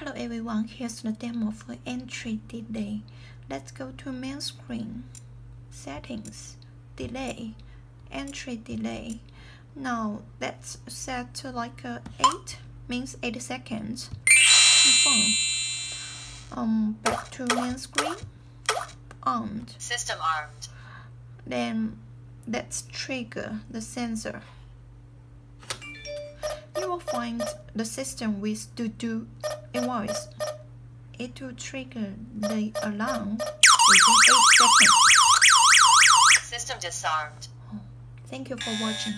Hello everyone, here's the demo for entry delay. Let's go to main screen, settings, delay, entry delay. Now let's set to like 8, means 8 seconds. Confirm. Back to main screen, armed. System armed. Then let's trigger the sensor. You will find the system with do invoice. It will trigger the alarm within 8 seconds. System disarmed. Thank you for watching.